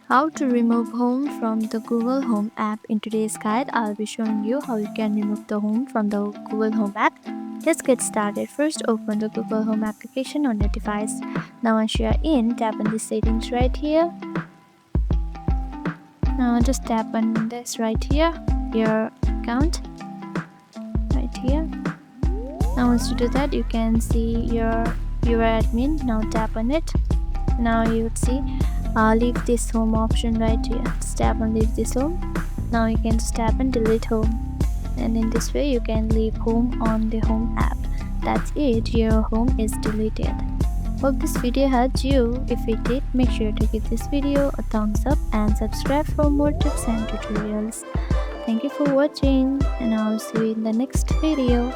How to remove home from the Google Home app. In today's guide, I'll be showing you how you can remove the home from the Google Home app. Let's get started. First, open the Google Home application on your device. Now once you are in, tap on the settings right here. Now just tap on this right here, your account right here. Now once you do that, you can see your admin. Now tap on it. Now you would see leave this home option right here. Just tap on leave this home. Now you can just tap on delete home, and in this way you can leave home on the home app. That's it, your home is deleted. Hope this video helped you. If it did, make sure to give this video a thumbs up and subscribe for more tips and tutorials. Thank you for watching, and I'll see you in the next video.